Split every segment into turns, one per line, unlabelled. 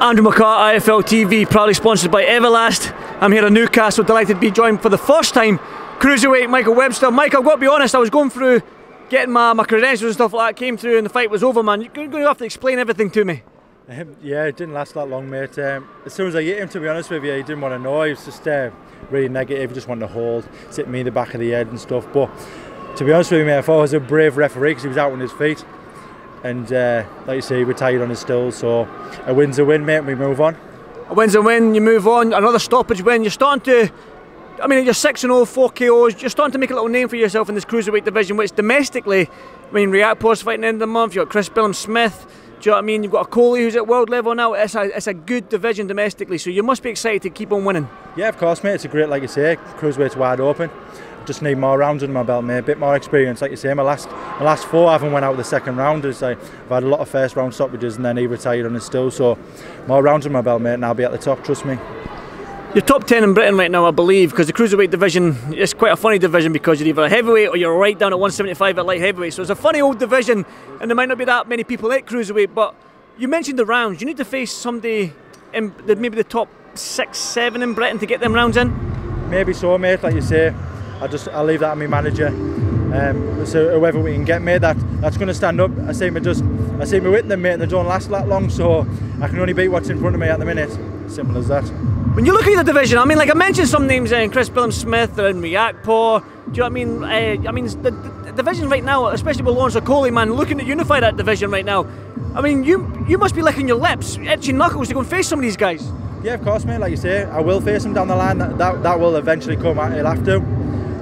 Andrew McCART, IFL TV, proudly sponsored by Everlast. I'm here in Newcastle, delighted to be joined for the first time, cruiserweight Michael Webster. Mike, I've got to be honest, I was going through getting my credentials and stuff like that, came through and the fight was over, man. You're going to have to explain everything to me.
Yeah, it didn't last that long, mate. As soon as I hit him, to be honest with you, he didn't want to know. He was just really negative, he just wanted to hold, sit me in the back of the head and stuff. But to be honest with you, mate, I thought I was a brave referee because he was out on his feet. And like you say, he retired on his stills, so a win's a win, mate, and we move on.
A win's a win, you move on, another stoppage win. You're starting to, I mean, you're 6-0, 4 KOs, you're starting to make a little name for yourself in this cruiserweight division, which domestically, I mean, Reactpor's fighting at the end of the month, you've got Chris Smith, do you know what I mean? You've got a Coley who's at world level now. It's a good division domestically, so you must be excited to keep on winning. Yeah,
of course, mate, it's a great, like you say, cruiserweight's wide open. Just need more rounds under my belt, mate, a bit more experience. Like you say, my last 4 I haven't went out the second round. I've had a lot of first round stoppages and then he retired on his still, so more rounds under my belt, mate, and I'll be at the top, trust me.
You're top 10 in Britain right now, I believe, because the cruiserweight division is quite a funny division because you're either a heavyweight or you're right down at 175 at light heavyweight, so it's a funny old division and there might not be that many people at cruiserweight. But you mentioned the rounds, you need to face somebody in maybe the top 6, 7 in Britain to get them rounds in?
Maybe so, mate, like you say. I'll leave that to my manager. So whoever we can get, mate, that's going to stand up. I see me with them, mate, and they don't last that long, so I can only beat what's in front of me at the minute. Simple as that.
When you look at the division, I mean, like I mentioned some names in Chris Smith and Reactpor. Do you know what I mean? I mean, the division right now, especially with Lawrence Coley, man, looking to unify that division right now. I mean, you must be licking your lips, itching knuckles to go and face some of these guys.
Yeah, of course, mate. Like you say, I will face them down the line. That will eventually come. I'll have to.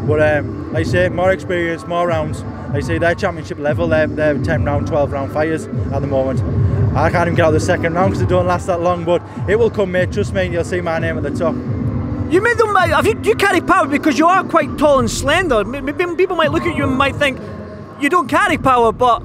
But like you say, more experience, more rounds. Like you say, they're championship level, they're 10 round, 12 round fighters at the moment. I can't even get out the second round because they don't last that long, but it will come, mate, trust me, and you'll see my name at the top.
You made them, you carry power because you are quite tall and slender. Maybe people might look at you and might think you don't carry power, but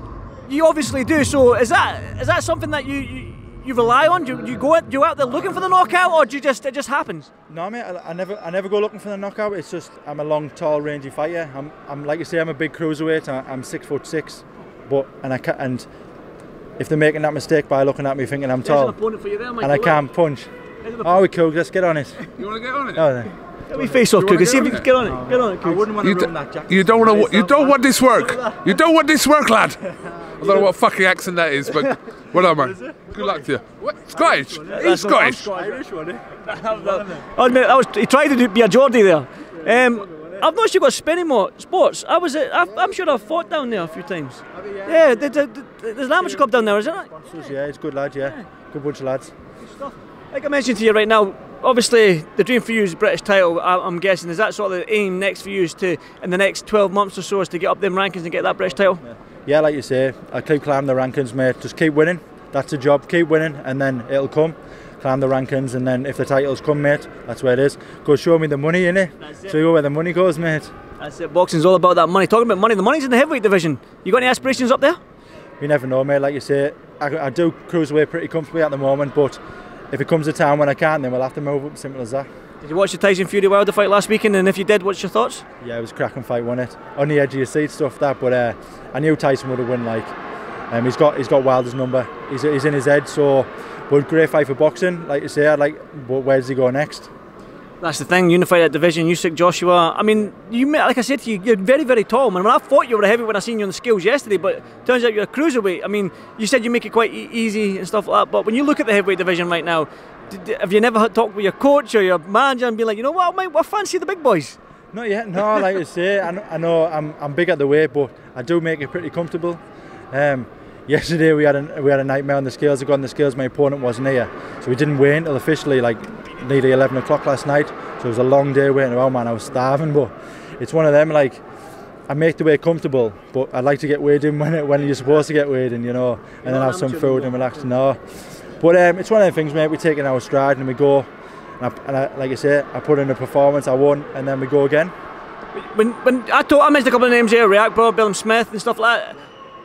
you obviously do. So is that something that you rely on? Do you out there looking for the knockout, or it just happens?
No, mate. I never go looking for the knockout. It's just I'm a long, tall, rangy fighter. I'm like you say, I'm a big cruiserweight. I'm 6'6", and if they're making that mistake by looking at me thinking I'm tall,
an opponent for you there, Michael,
and I can't punch. Oh, we cool. Let's get on it.
You want to get on it?
Oh, then.
Let me face off, Cougar. See if you can get on it. Get on it, Cougar.
I wouldn't want to ruin that jacket.
You don't want this work. You don't want this work, lad. I don't know what fucking accent that is, but well done, man. Good luck to you. What? Scottish? He's Scottish.
Irish, wasn't he?
I admit, he tried to be a Geordie there. I've noticed you've got spinning sports. I'm sure I've fought down there a few times. Yeah, there's an amateur club down there, isn't it?
Yeah, it's good lads, yeah. Good bunch of lads.
Good stuff. Like I mentioned to you right now, obviously the dream for you is British title, I'm guessing. Is that sort of the aim next for you is to, in the next 12 months or so, is to get up them rankings and get that British title?
Yeah, like you say, I keep climbing the rankings, mate. Just keep winning. That's the job. Keep winning and then it'll come. Climb the rankings, and then if the titles come, mate, that's where it is. Go show me the money, innit? So you go where the money goes, mate.
That's it. Boxing's all about that money. Talking about money, the money's in the heavyweight division. You got any aspirations up there?
You never know, mate. Like you say, I do cruiserweight pretty comfortably at the moment, but if it comes a time when I can't, then we'll have to move up. Simple as that. Did
you watch the Tyson Fury Wilder fight last weekend? And if you did, what's your thoughts?
Yeah, it was a cracking fight, wasn't it? On the edge of your seat, stuff that. But I knew Tyson would have won. Like, he's got Wilder's number. He's in his head. So, but great fight for boxing. Like you say, but where does he go next?
That's the thing. Unify that division. Usyk, Joshua. I mean, like I said to you, you're very, very tall, man. When I thought you were a heavyweight when I seen you on the scales yesterday, but turns out you're a cruiserweight. I mean, you said you make it quite easy and stuff like that. But when you look at the heavyweight division right now, have you never talked with your coach or your manager and be like, you know what, I fancy the big boys?
Not yet. No, like you say, I know I'm big at the weight, but I do make it pretty comfortable. Yesterday we had a nightmare on the scales. I got on the scales, my opponent wasn't here, so we didn't weigh until officially like nearly 11 o'clock last night. So it was a long day waiting around, man. I was starving, but it's one of them, like, I make the weight comfortable, but I like to get weighed in when you're supposed to get weighed in, you know, and then have some food and relax. No, but it's one of the things, mate. We take it in our stride and we go, and I, like I say, I put in a performance, I won, and then we go again.
When I mentioned a couple of names here, Reactpor, Smith and stuff like that.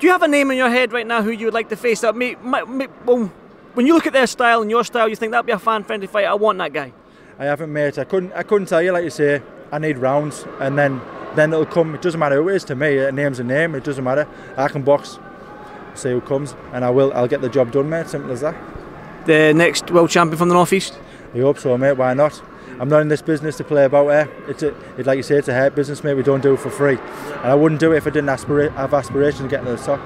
Do you have a name in your head right now who you would like to face up? Well, when you look at their style and your style, you think that'd be a fan-friendly fight. I want that guy.
I haven't, mate. I couldn't tell you. Like you say, I need rounds, and then it'll come. It doesn't matter who it is to me. A name's a name. It doesn't matter. I can box, see who comes, and I'll get the job done, mate. Simple as that.
the next world champion from the Northeast?
I hope so, mate. Why not? I'm not in this business to play about it. It's like you say, it's a hurt business, mate. We don't do it for free, and I wouldn't do it if I didn't have aspirations to get to the top.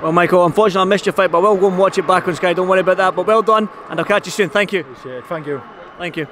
Well, Michael, unfortunately I missed your fight, but we'll go and watch it back on Sky. Don't worry about that. But well done, and I'll catch you soon. Thank you.
Appreciate it. Thank you.
Thank you.